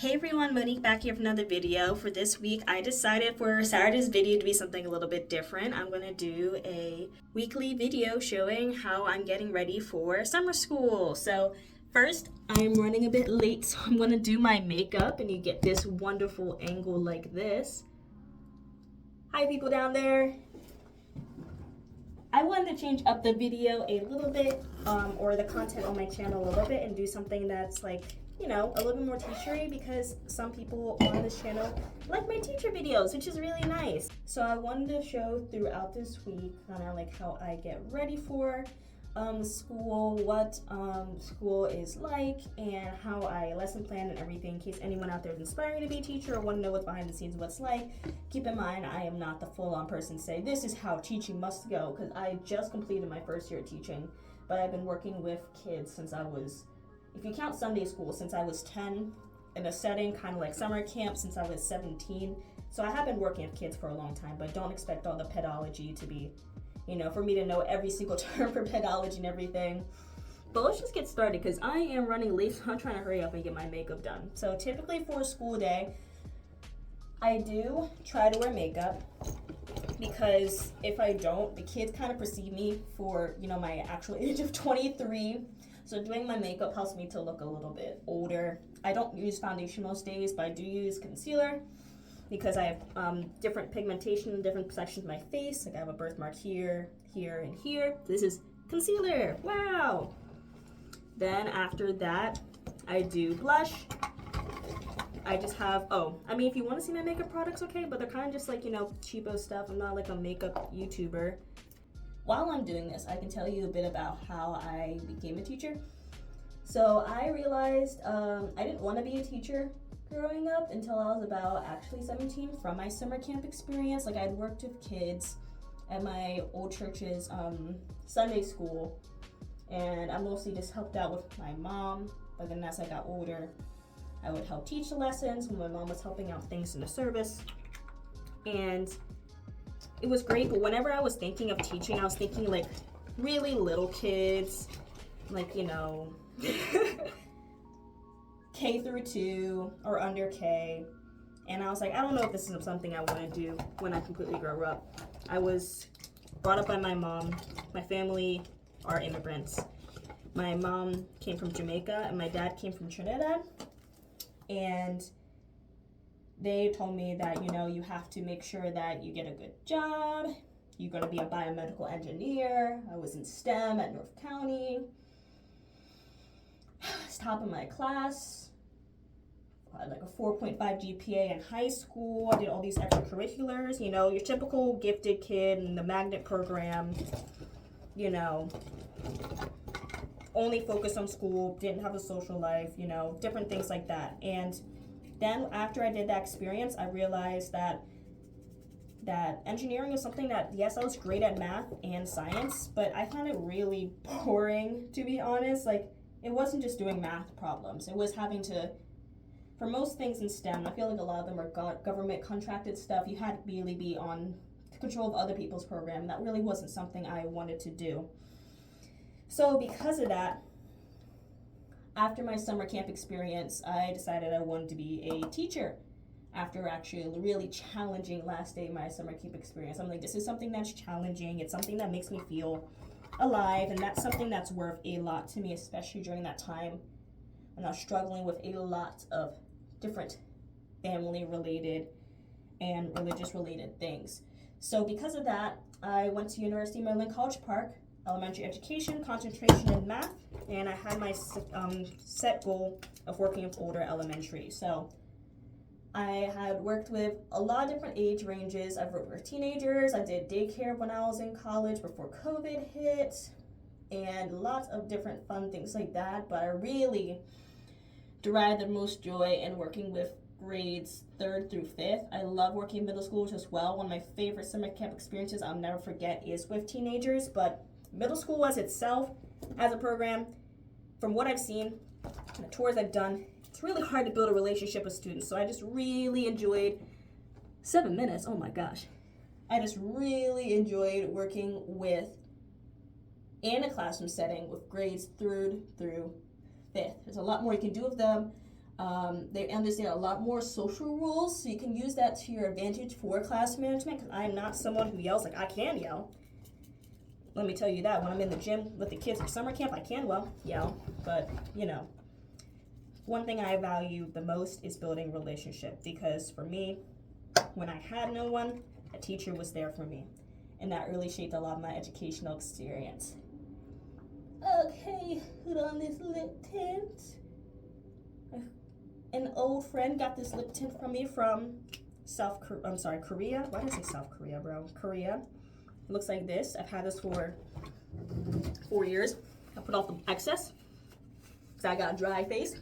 Hey everyone, Monique back here for another video. For this week, I decided for Saturday's video to be something a little bit different. I'm going to do a weekly video showing how I'm getting ready for summer school. So first, I'm running a bit late, so I'm going to do my makeup, and you get this wonderful angle like this. Hi people down there. I wanted to change up the video a little bit, or the content on my channel a little bit, and do something that's like, you know, a little bit more teachery, because some people on this channel like my teacher videos, which is really nice. So I wanted to show throughout this week kind of like how I get ready for school, what school is like, and how I lesson plan and everything, in case anyone out there is inspiring to be a teacher or want to know what's behind the scenes, what's like. Keep in mind, I am not the full-on person to say this is how teaching must go, because I just completed my first year of teaching, but I've been working with kids since I was, if you count Sunday school, since I was 10, in a setting kind of like summer camp since I was 17. So I have been working with kids for a long time, but don't expect all the pedagogy to be, you know, for me to know every single term for pedagogy and everything. But let's just get started, because I am running late, so I'm trying to hurry up and get my makeup done. So typically for a school day, I do try to wear makeup, because if I don't, the kids kind of perceive me for, you know, my actual age of 23. So doing my makeup helps me to look a little bit older. I don't use foundation most days, but I do use concealer, because I have different pigmentation in different sections of my face. Like I have a birthmark here, here, and here. This is concealer. Wow. Then after that, I do blush. I just have, I mean, if you want to see my makeup products, okay, but they're kind of just like, you know, cheapo stuff. I'm not like a makeup YouTuber. While I'm doing this, I can tell you a bit about how I became a teacher. So I realized I didn't want to be a teacher growing up until I was about actually 17 from my summer camp experience. Like I'd worked with kids at my old church's Sunday school, and I mostly just helped out with my mom. But then as I got older, I would help teach the lessons when my mom was helping out things in the service. And it was great, but whenever I was thinking of teaching, I was thinking like really little kids, like, you know, K through 2 or under K. And I was like, I don't know if this is something I want to do when I completely grow up. I was brought up by my mom. My family are immigrants. My mom came from Jamaica and my dad came from Trinidad. And they told me that, you know, you have to make sure that you get a good job. You're going to be a biomedical engineer. I was in STEM at North County. I was top of my class. I had like a 4.5 GPA in high school. I did all these extracurriculars. You know, your typical gifted kid in the magnet program, you know, only focused on school, didn't have a social life, you know, different things like that. And then after I did that experience, I realized that engineering is something that, yes, I was great at math and science, but I found it really boring, to be honest. Like, it wasn't just doing math problems. It was having to, for most things in STEM, I feel like a lot of them are government contracted stuff. You had to really be on control of other people's program. That really wasn't something I wanted to do. So because of that, after my summer camp experience, I decided I wanted to be a teacher. After actually a really challenging last day of my summer camp experience, I'm like, this is something that's challenging. It's something that makes me feel alive, and that's something that's worth a lot to me, especially during that time when I was struggling with a lot of different family-related and religious-related things. So because of that, I went to University of Maryland College Park, elementary education, concentration in math, and I had my set goal of working with older elementary. So I had worked with a lot of different age ranges. I've worked with teenagers. I did daycare when I was in college before COVID hit, and lots of different fun things like that. But I really derived the most joy in working with grades 3rd through 5th. I love working in middle schools as well. One of my favorite summer camp experiences I'll never forget is with teenagers, but middle school as itself, as a program, from what I've seen, and the tours I've done, it's really hard to build a relationship with students. So I just really enjoyed 7 minutes. Oh my gosh. I just really enjoyed working with, in a classroom setting, with grades 3rd through 5th. There's a lot more you can do with them. They understand a lot more social rules, so you can use that to your advantage for class management, because I am not someone who yells. Like, I can yell. Let me tell you that. When I'm in the gym with the kids for summer camp, I can yell. But, you know, one thing I value the most is building relationship, because for me, when I had no one, a teacher was there for me. And that really shaped a lot of my educational experience. Okay, put on this lip tint. An old friend got this lip tint from me from Korea. Why did I say South Korea, bro? Korea. It looks like this. I've had this for 4 years. I put off the excess because I got a dry face.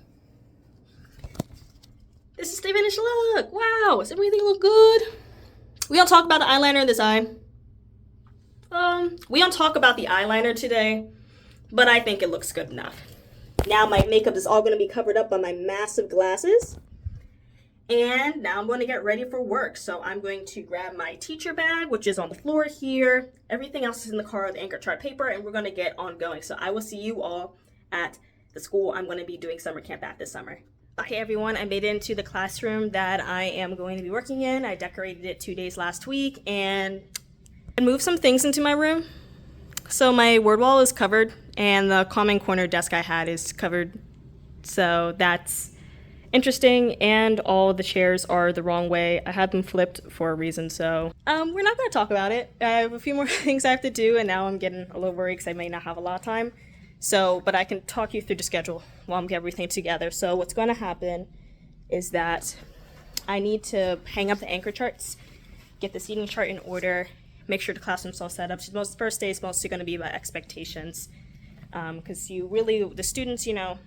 This is the finished look. Wow, does everything look good? We don't talk about the eyeliner in this eye. We don't talk about the eyeliner today, but I think it looks good enough. Now my makeup is all going to be covered up by my massive glasses. And now I'm going to get ready for work. So I'm going to grab my teacher bag, which is on the floor here. Everything else is in the car, the anchor chart paper, and we're going to get on going. So I will see you all at the school I'm going to be doing summer camp at this summer. Okay, everyone, I made it into the classroom that I am going to be working in. I decorated it 2 days last week, and I moved some things into my room. So my word wall is covered, and the common corner desk I had is covered. So that's interesting, and all the chairs are the wrong way. I had them flipped for a reason, so we're not going to talk about it. I have a few more things I have to do, and now I'm getting a little worried because I may not have a lot of time. So, but I can talk you through the schedule while I'm getting everything together. So what's going to happen is that I need to hang up the anchor charts, get the seating chart in order, make sure the classroom's all set up. Most first day is mostly going to be about expectations, because the students, you know,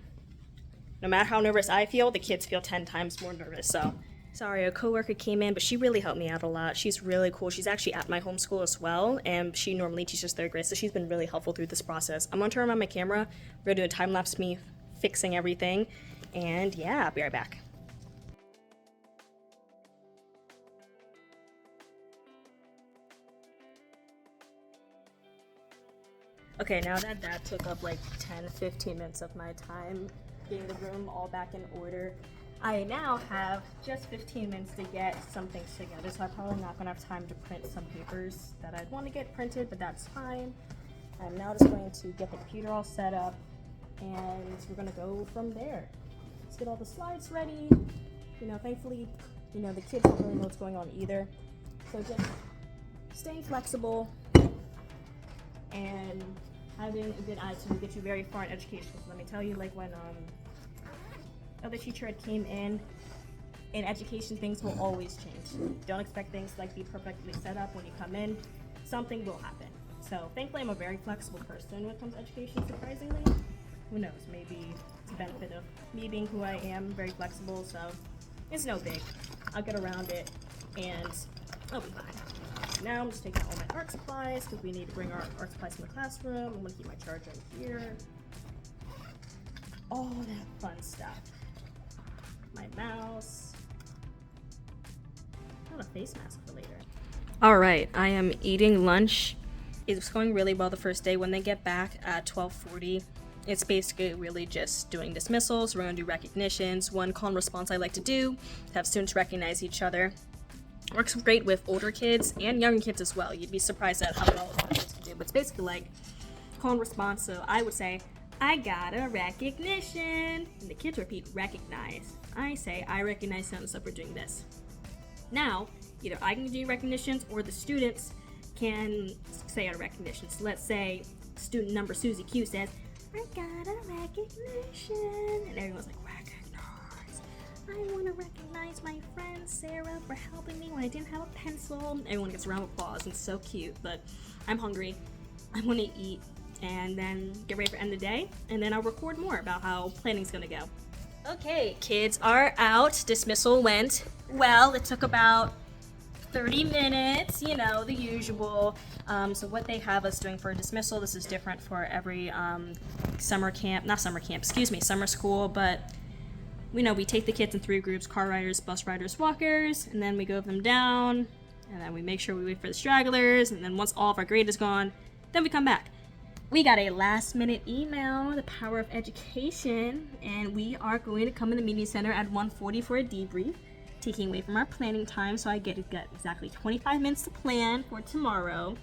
no matter how nervous I feel, the kids feel 10 times more nervous. So, sorry, a coworker came in, but she really helped me out a lot. She's really cool. She's actually at my homeschool as well, and she normally teaches third grade, so she's been really helpful through this process. I'm going to turn on my camera. We're going to do a time-lapse me fixing everything, and yeah, I'll be right back. Okay, now that took up like 10-15 minutes of my time getting the room all back in order, I now have just 15 minutes to get some things together, so I'm probably not going to have time to print some papers that I'd want to get printed, but that's fine. I'm now just going to get the computer all set up, and we're going to go from there. Let's get all the slides ready. You know, thankfully, you know, the kids don't really know what's going on either, so just staying flexible and having a good attitude will get you very far in education. Let me tell you, like when other teacher had came in education, things will always change. Don't expect things to like be perfectly set up when you come in. Something will happen. So thankfully I'm a very flexible person when it comes to education, surprisingly. Who knows, maybe it's a benefit of me being who I am, very flexible, so it's no big. I'll get around it and I'll be fine. Now I'm just taking out all my art supplies because we need to bring our art supplies in the classroom. I'm gonna keep my charger in here. All that fun stuff. My mouse. Not a face mask for later. All right, I am eating lunch. It's going really well the first day. When they get back at 12:40, it's basically really just doing dismissals. We're gonna do recognitions. One call and response I like to do, to have students recognize each other. Works great with older kids and younger kids as well. You'd be surprised at how well kids can do. But it's basically like call and response. So I would say, I got a recognition. And the kids repeat, recognize. I say, I recognize so and so for doing this. Now, either I can do recognitions or the students can say a recognition. So let's say student number Susie Q says, I got a recognition. And everyone's like, recognize. I want to recognize my friend Sarah for helping me when I didn't have a pencil. Everyone gets a round of applause. It's so cute, but I'm hungry. I want to eat and then get ready for end of the day. And then I'll record more about how planning's going to go. Okay, kids are out. Dismissal went well. It took about 30 minutes, you know, the usual. So what they have us doing for a dismissal, this is different for every summer school, but we know we take the kids in 3 groups: car riders, bus riders, walkers, and then we go them down, and then we make sure we wait for the stragglers, and then once all of our grade is gone, then we come back. We got a last minute email, the power of education, and we are going to come in the meeting center at 1:40 for a debrief, taking away from our planning time, so I get exactly 25 minutes to plan for tomorrow.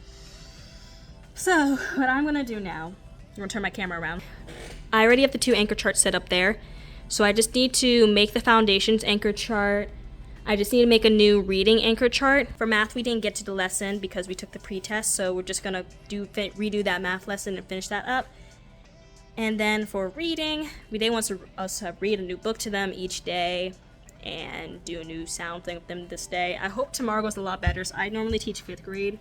So what I'm gonna do now, I'm gonna turn my camera around. I already have the 2 anchor charts set up there, so I just need to make the foundations anchor chart. I just need to make a new reading anchor chart. For math, we didn't get to the lesson because we took the pre-test, so we're just gonna redo that math lesson and finish that up. And then for reading, they want us to read a new book to them each day and do a new sound thing with them this day. I hope tomorrow goes a lot better. So I normally teach 5th grade.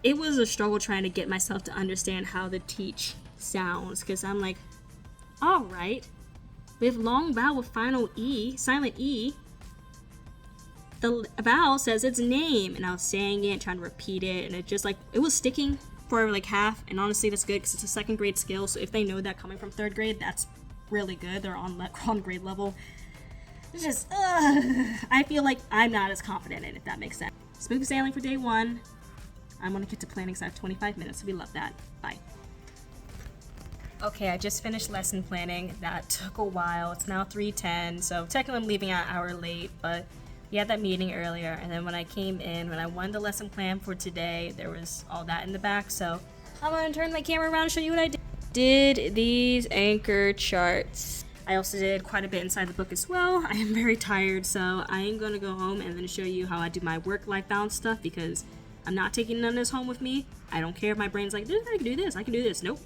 It was a struggle trying to get myself to understand how to teach sounds, because I'm like, all right, we have long vowel with final E, silent E. The vowel says its name, and I was saying it, trying to repeat it, and it was sticking for like half. And honestly, that's good because it's a 2nd grade skill. So if they know that coming from 3rd grade, that's really good. They're on grade level. It's just, I feel like I'm not as confident in it, if that makes sense. Smooth sailing for day 1. I'm gonna get to planning, so I have 25 minutes, so we love that. Bye. Okay, I just finished lesson planning. That took a while. It's now 3:10, so technically I'm leaving an hour late, but we had that meeting earlier, and then when I came in, when I wanted the lesson plan for today, there was all that in the back, so I'm gonna turn my camera around and show you what I did these anchor charts. I also did quite a bit inside the book as well. I am very tired, so I am gonna go home and then show you how I do my work-life balance stuff, because I'm not taking none of this home with me. I don't care if my brain's like, I can do this. Nope.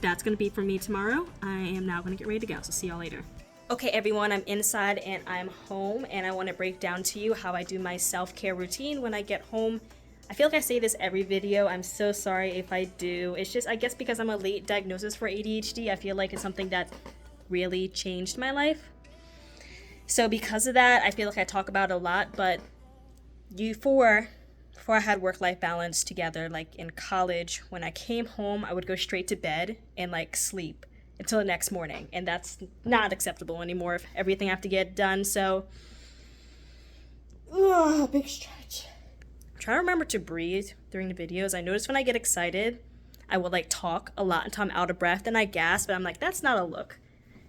That's gonna be for me tomorrow. I am now gonna get ready to go, so see y'all later. Okay everyone, I'm inside and I'm home, and I want to break down to you how I do my self-care routine when I get home. I feel like I say this every video. I'm so sorry if I do. It's just, I guess because I'm a late diagnosis for ADHD, I feel like it's something that really changed my life. So because of that, I feel like I talk about it a lot, but before I had work-life balance together, like in college, when I came home, I would go straight to bed and like sleep until the next morning, and that's not acceptable anymore if everything I have to get done. So big stretch. I'm trying to remember to breathe during the videos. I notice when I get excited, I will like talk a lot until I'm out of breath and I gasp, and I'm like, that's not a look.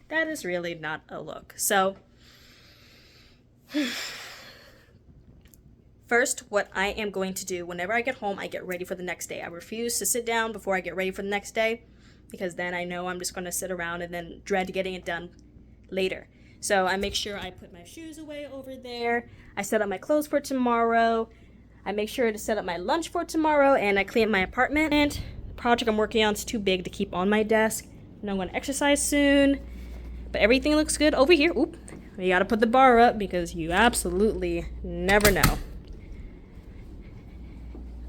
That is really not a look. So first, what I am going to do whenever I get home, I get ready for the next day. I refuse to sit down before I get ready for the next day, because then I know I'm just going to sit around and then dread getting it done later. So I make sure I put my shoes away over there. I set up my clothes for tomorrow. I make sure to set up my lunch for tomorrow, and I clean up my apartment. And the project I'm working on is too big to keep on my desk. And I'm going to exercise soon. But everything looks good over here. Oop, we got to put the bar up because you absolutely never know.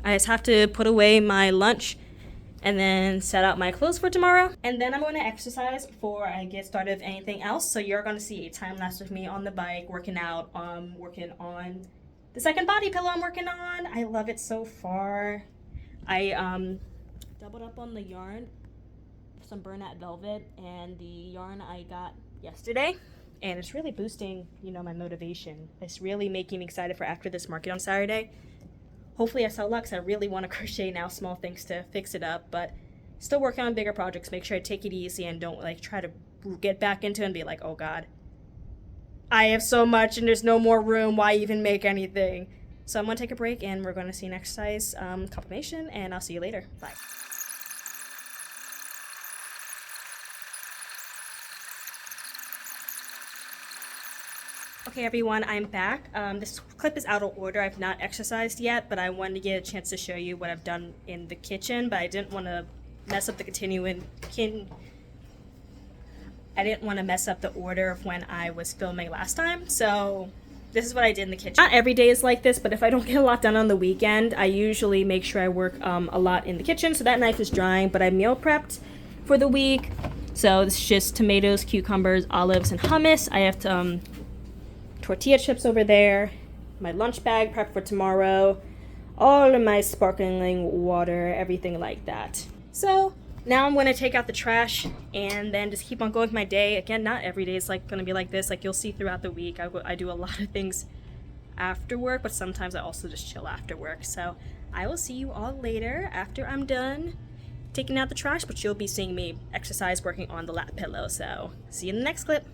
I just have to put away my lunch and then set out my clothes for tomorrow. And then I'm going to exercise before I get started with anything else. So you're going to see a time lapse with me on the bike, working out, working on the second body pillow I'm working on. I love it so far. I doubled up on the yarn, some burlap velvet, and the yarn I got yesterday. And it's really boosting, my motivation. It's really making me excited for after this market on Saturday. Hopefully I sell luck, 'cause I really want to crochet now, small things to fix it up, but still working on bigger projects. Make sure I take it easy and don't like try to get back into it and be like, oh God, I have so much and there's no more room. Why even make anything? So I'm going to take a break and we're going to see an exercise confirmation, and I'll see you later. Bye. Okay everyone, I'm back. This clip is out of order. I've not exercised yet, but I wanted to get a chance to show you what I've done in the kitchen, but I didn't want to mess up the order of when I was filming last time. So this is what I did in the kitchen. Not every day is like this, but if I don't get a lot done on the weekend, I usually make sure I work a lot in the kitchen. So that knife is drying, but I meal prepped for the week. So this is just tomatoes, cucumbers, olives, and hummus. I have to tortilla chips over there, my lunch bag prepped for tomorrow, all of my sparkling water, everything like that. So now I'm going to take out the trash and then just keep on going with my day. Again, not every day is like going to be like this. Like you'll see throughout the week, I do a lot of things after work, but sometimes I also just chill after work. So I will see you all later after I'm done taking out the trash, but you'll be seeing me exercise working on the lap pillow. So see you in the next clip.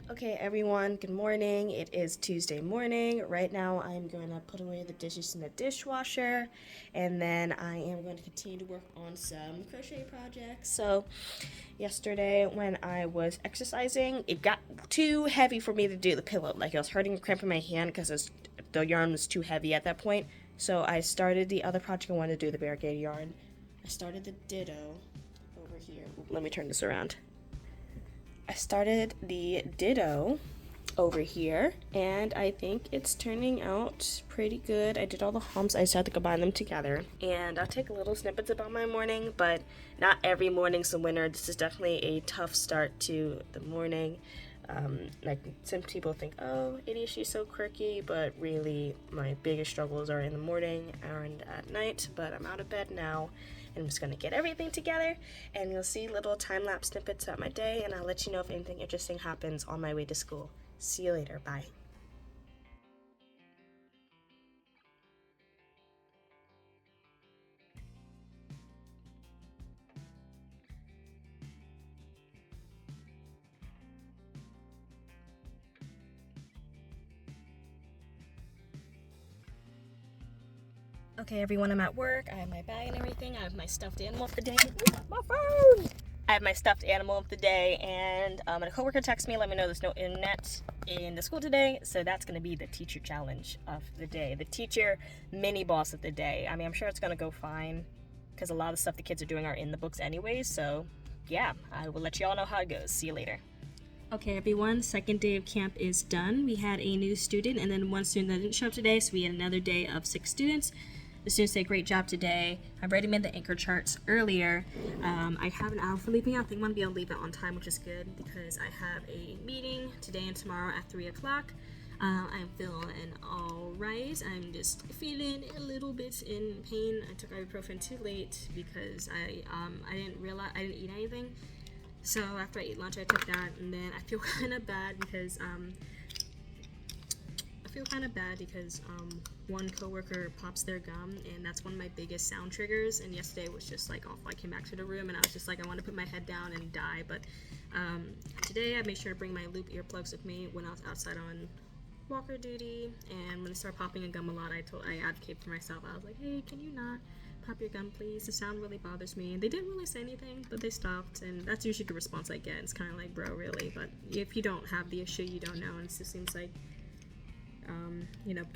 Okay everyone, good morning. It is Tuesday morning. Right now I'm going to put away the dishes in the dishwasher, and then I am going to continue to work on some crochet projects. So yesterday when I was exercising, it got too heavy for me to do the pillow. Like, I was hurting and cramping my hand because the yarn was too heavy at that point. So I started the other project I wanted to do, the variegated yarn. I started the ditto over here. Let me turn this around. I started the ditto over here, and I think it's turning out pretty good. I did all the humps. I just had to combine them together, and I'll take little snippets about my morning, but not every morning's a winner. This is definitely a tough start to the morning. Like, some people think, oh, Edie, she's so quirky, but really my biggest struggles are in the morning and at night. But I'm out of bed now, and I'm just going to get everything together, and you'll see little time-lapse snippets of my day, and I'll let you know if anything interesting happens on my way to school. See you later. Bye. Okay everyone, I'm at work. I have my bag and everything. I have my stuffed animal of the day. My phone! I have my stuffed animal of the day, and a coworker texted me, let me know there's no internet in the school today, so that's going to be the teacher challenge of the day. The teacher mini boss of the day. I mean, I'm sure it's going to go fine, because a lot of stuff the kids are doing are in the books anyways, so yeah, I will let you all know how it goes. See you later. Okay everyone, second day of camp is done. We had a new student and then one student that didn't show up today, so we had another day of 6 students. The students did a great job today. I've already made the anchor charts earlier. I have an hour for leaving. I think I'm going to be able to leave it on time, which is good because I have a meeting today and tomorrow at 3 o'clock. I'm feeling all right. I'm just feeling a little bit in pain. I took ibuprofen too late because I didn't realize I didn't eat anything. So after I ate lunch, I took that, and then I feel kind of bad because one coworker pops their gum, and that's one of my biggest sound triggers, and yesterday was just like awful. I came back to the room and I was just like, I want to put my head down and die, but today I made sure to bring my loop earplugs with me when I was outside on walker duty, and when I started popping a gum a lot, I advocated for myself. I was like, hey, can you not pop your gum please? The sound really bothers me. And they didn't really say anything, but they stopped, and that's usually the response I get. It's kind of like, bro, really? But if you don't have the issue, you don't know, and it just seems like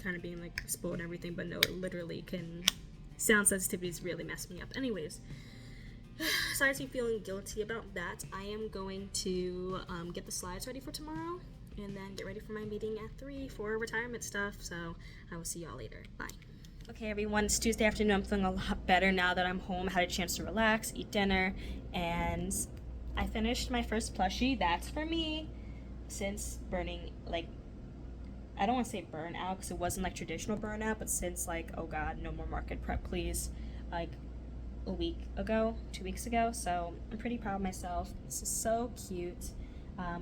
kind of being like spoiled and everything, but no, it literally can, sound sensitivities really mess me up. Anyways, besides me feeling guilty about that, I am going to get the slides ready for tomorrow, and then get ready for my meeting at 3 for retirement stuff, so I will see y'all later. Bye. Okay everyone, it's Tuesday afternoon. I'm feeling a lot better now that I'm home. I had a chance to relax, eat dinner, and I finished my first plushie. That's for me, since burning, like, I don't want to say burnout because it wasn't like traditional burnout, but since like, oh god, no more market prep please, like a week ago, 2 weeks ago. So I'm pretty proud of myself. This is so cute.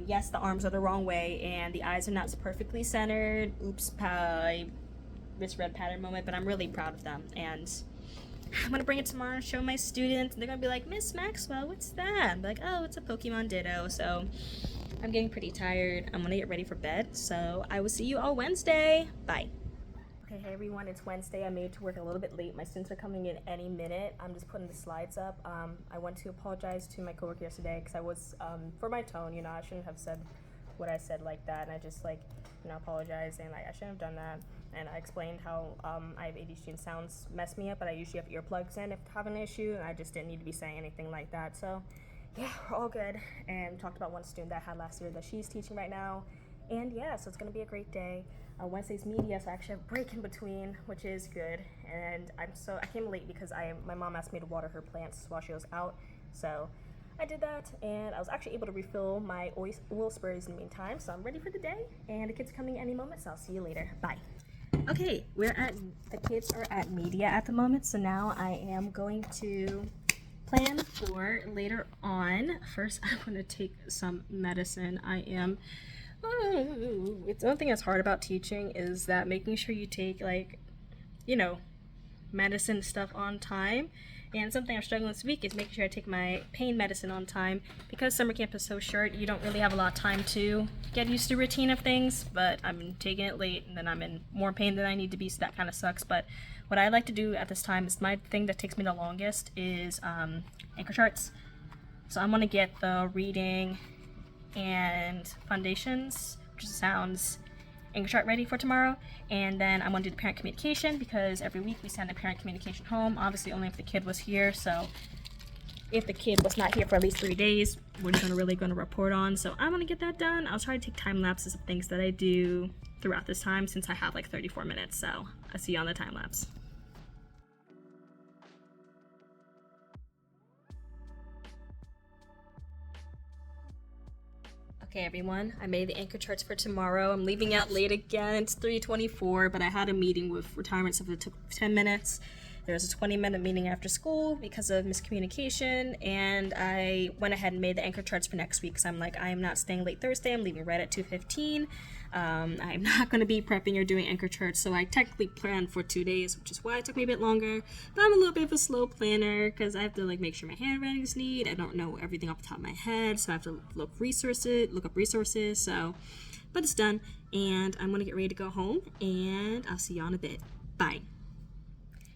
Yes, the arms are the wrong way and the eyes are not perfectly centered. Oops, I misread pattern moment, but I'm really proud of them, and I'm gonna bring it tomorrow and show my students, and they're gonna be like, Miss Maxwell, what's that? I'm like, oh, it's a Pokemon Ditto. So I'm getting pretty tired. I'm gonna get ready for bed, so I will see you all Wednesday. Bye. Okay, hey everyone, it's Wednesday. I made it to work a little bit late. My students are coming in any minute. I'm just putting the slides up. I want to apologize to my coworker yesterday because I was, for my tone, I shouldn't have said what I said like that, and I just apologize, and I shouldn't have done that. And I explained how I have ADHD and sounds mess me up, but I usually have earplugs in if I have an issue, and I just didn't need to be saying anything like that. So yeah, we're all good. And talked about one student that I had last year that she's teaching right now. And yeah, so it's gonna be a great day. Wednesday's media, so I actually have a break in between, which is good. And I came late because my mom asked me to water her plants while she was out. So I did that, and I was actually able to refill my oil sprays in the meantime. So I'm ready for the day, and the kids are coming any moment, so I'll see you later. Bye. Okay, the kids are at media at the moment, so now I am going to plan for later on. First, I'm going to take some medicine. It's one thing that's hard about teaching is that making sure you take medicine stuff on time. And something I'm struggling this week is making sure I take my pain medicine on time. Because summer camp is so short, you don't really have a lot of time to get used to routine of things, but I've been taking it late and then I'm in more pain than I need to be, so that kind of sucks. But what I like to do at this time is my thing that takes me the longest is anchor charts. So I'm going to get the reading and foundations, which is sounds, anchor chart ready for tomorrow, and then I'm going to do the parent communication because every week we send a parent communication home, obviously only if the kid was here. So if the kid was not here for at least 3 days, we're just really going to report on. So I'm going to get that done. I'll try to take time lapses of things that I do throughout this time since I have like 34 minutes. So I'll see you on the time lapse. Okay everyone, I made the anchor charts for tomorrow. I'm leaving out late again. It's 3:24, but I had a meeting with retirement stuff that took 10 minutes. There was a 20-minute meeting after school because of miscommunication, and I went ahead and made the anchor charts for next week. So I'm like, I am not staying late Thursday. I'm leaving right at 2:15. I'm not going to be prepping or doing anchor charts, so I technically planned for 2 days, which is why it took me a bit longer. But I'm a little bit of a slow planner because I have to like make sure my handwriting is neat. I don't know everything off the top of my head, so I have to look up resources. So, but it's done, and I'm going to get ready to go home, and I'll see you in a bit. Bye.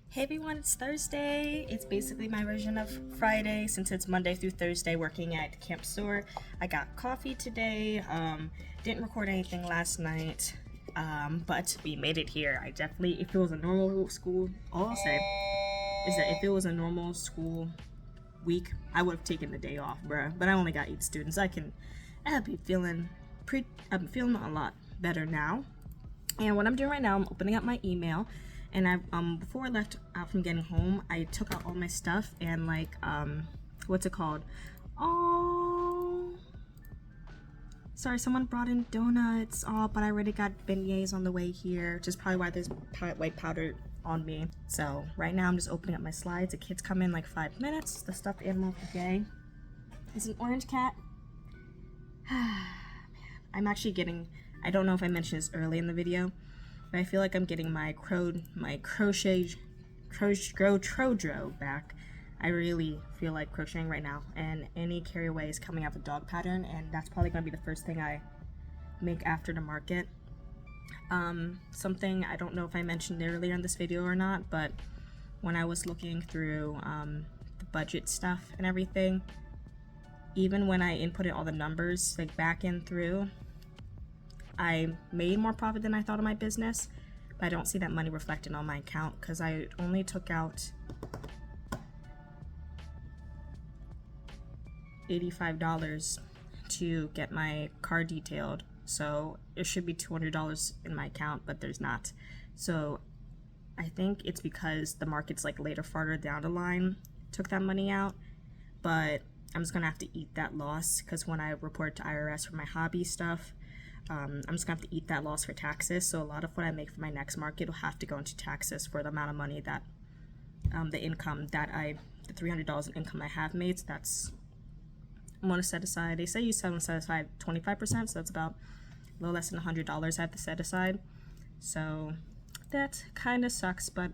Hey everyone, it's Thursday. It's basically my version of Friday since it's Monday through Thursday working at the camp store. I got coffee today. Didn't record anything last night, but we made it here. If it was a normal school, all I'll say is that if it was a normal school week, I would have taken the day off, bruh. But I only got 8 students. I'd be feeling I'm feeling a lot better now. And what I'm doing right now, I'm opening up my email. And before I left out from getting home, I took out all my stuff and like, what's it called? Oh, sorry, someone brought in donuts. Oh, but I already got beignets on the way here, which is probably why there's white powder on me. So right now I'm just opening up my slides. The kids come in like 5 minutes. The stuffed animal of the day is an orange cat. I'm actually getting, I don't know if I mentioned this early in the video, but I feel like I'm getting my crochet back. I really feel like crocheting right now, and any carryaway is coming out the dog pattern, and that's probably going to be the first thing I make after the market. Something I don't know if I mentioned earlier in this video or not, but when I was looking through the budget stuff and everything, even when I inputted all the numbers, like back in through, I made more profit than I thought of my business, but I don't see that money reflected on my account because I only took out $85 to get my car detailed. So it should be $200 in my account, but there's not. So I think it's because the market's like later farther down the line took that money out, but I'm just gonna have to eat that loss because when I report to IRS for my hobby stuff, I'm just gonna have to eat that loss for taxes. So a lot of what I make for my next market will have to go into taxes for the amount of money that the income that the $300 in income I have made. So that's, I'm gonna set aside, they say you set aside 25%, so that's about a little less than $100 I have to set aside. So that kind of sucks, but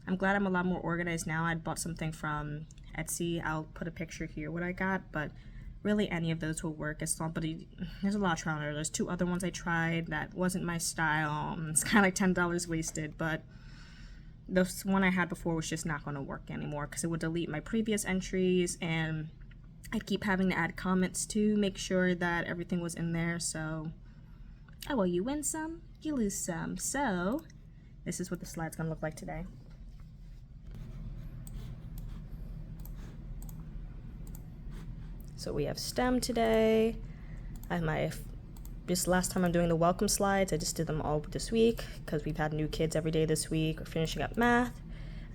I'm glad I'm a lot more organized now. I bought something from Etsy. I'll put a picture here what I got, but really any of those will work. There's a lot of trial and error. There's 2 other ones I tried that wasn't my style. It's kind of like $10 wasted, but the one I had before was just not going to work anymore because it would delete my previous entries, and I'd keep having to add comments to make sure that everything was in there. So, oh well, you win some, you lose some. So this is what the slide's going to look like today. So we have STEM today. I have this last time I'm doing the welcome slides. I just did them all this week because we've had new kids every day this week. We're finishing up math.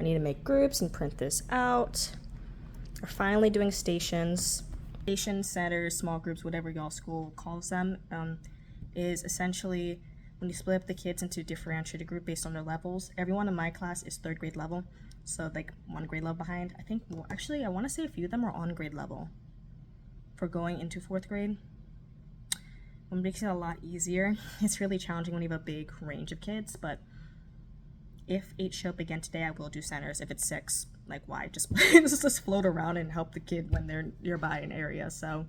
I need to make groups and print this out. We're finally doing stations. Station centers, small groups, whatever y'all school calls them, is essentially when you split up the kids into differentiated group based on their levels. Everyone in my class is 3rd grade level, so like 1 grade level behind. I think, well, actually, I want to say a few of them are on grade level for going into 4th grade. It makes it a lot easier. It's really challenging when you have a big range of kids, but if 8 show up again today, I will do centers. If it's 6, like why? Just just float around and help the kid when they're nearby an area. So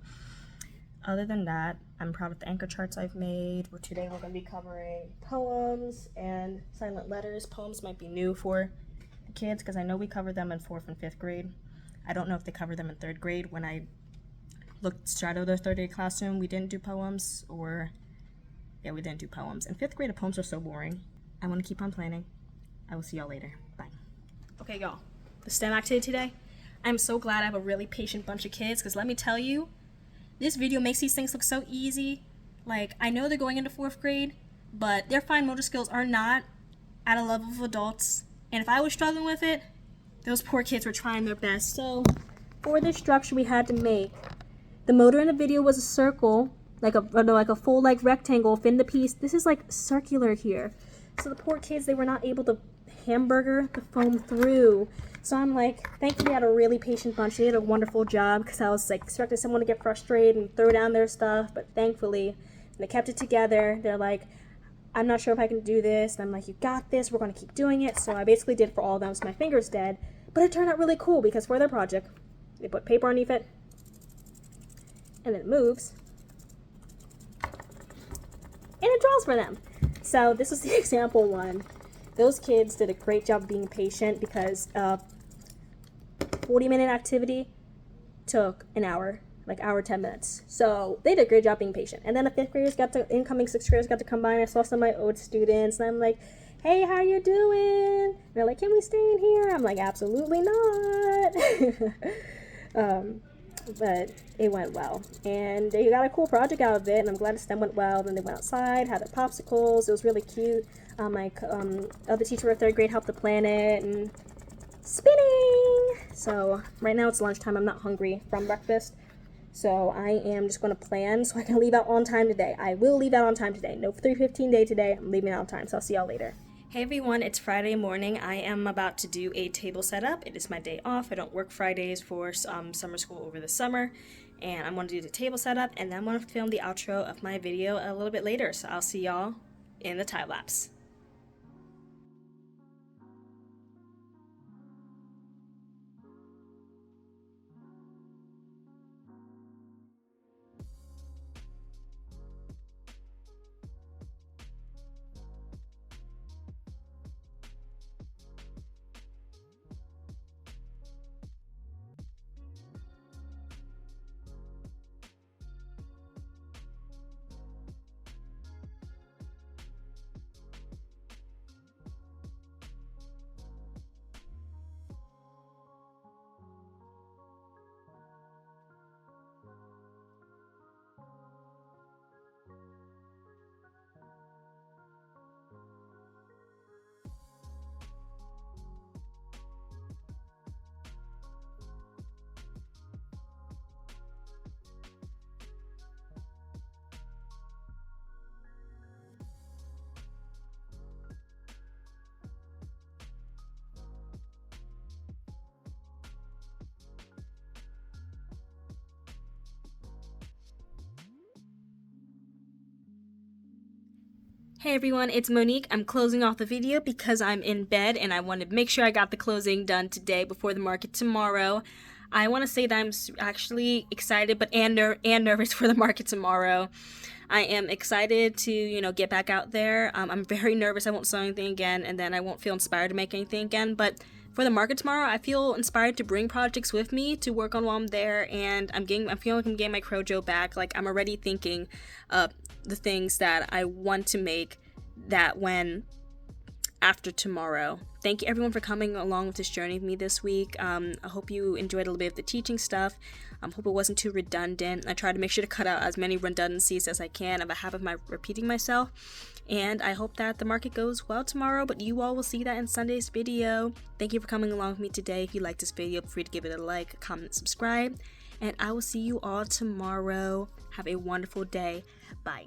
other than that, I'm proud of the anchor charts I've made. Today we're going to be covering poems and silent letters. Poems might be new for the kids because I know we cover them in 4th and 5th grade. I don't know if they cover them in 3rd grade. When I looked straight out of their 3rd grade classroom, we didn't do poems, or yeah, we didn't do poems. In 5th grade, the poems are so boring. I want to keep on planning. I will see y'all later. Bye. Okay, y'all. The STEM activity today. I'm so glad I have a really patient bunch of kids because let me tell you, this video makes these things look so easy. Like, I know they're going into 4th grade, but their fine motor skills are not at a level of adults. And if I was struggling with it, those poor kids were trying their best. So for this structure we had to make, the motor in the video was a circle, like a full like rectangle fin the piece. This is like circular here. So the poor kids, they were not able to hamburger the foam through. So I'm like, thankfully I had a really patient bunch. They did a wonderful job because I was like expecting someone to get frustrated and throw down their stuff, but thankfully they kept it together. They're like, I'm not sure if I can do this. And I'm like, you got this. We're going to keep doing it. So I basically did it for all of them. So my finger's dead, but it turned out really cool because for their project, they put paper underneath it, and it moves, and it draws for them. So this was the example one. Those kids did a great job being patient because 40-minute activity took an hour, like hour 10 minutes. So they did a great job being patient. And then the 5th graders incoming 6th graders got to come by, and I saw some of my old students, and I'm like, hey, how you doing? And they're like, can we stay in here? I'm like, absolutely not. But it went well, and they got a cool project out of it, and I'm glad the STEM went well. Then they went outside, had their popsicles. It was really cute. My other teacher of 3rd grade helped to plan it, and spinning. So right now it's lunchtime. I'm not hungry from breakfast, so I am just going to plan so I can leave out on time today. I will leave out on time today. No 3:15 day today. I'm leaving out on time, so I'll see y'all later. Hey everyone, it's Friday morning. I am about to do a table setup. It is my day off. I don't work Fridays for summer school over the summer, and I'm going to do the table setup, and then I'm going to film the outro of my video a little bit later. So I'll see y'all in the time lapse. Hey everyone, it's Monique. I'm closing off the video because I'm in bed and I wanted to make sure I got the closing done today before the market tomorrow. I want to say that I'm actually excited and nervous for the market tomorrow. I am excited to, get back out there. I'm very nervous I won't sew anything again, and then I won't feel inspired to make anything again. But for the market tomorrow, I feel inspired to bring projects with me to work on while I'm there, and I feel like I'm getting my Crochet back. Like, I'm already thinking of the things that I want to make that when after tomorrow. Thank you everyone for coming along with this journey with me this week. I hope you enjoyed a little bit of the teaching stuff. Hope it wasn't too redundant. I tried to make sure to cut out as many redundancies as I can of a habit of my repeating myself. And I hope that the market goes well tomorrow, but you all will see that in Sunday's video. Thank you for coming along with me today. If you like this video, feel free to give it a like, comment, subscribe, and I will see you all tomorrow. Have a wonderful day. Bye.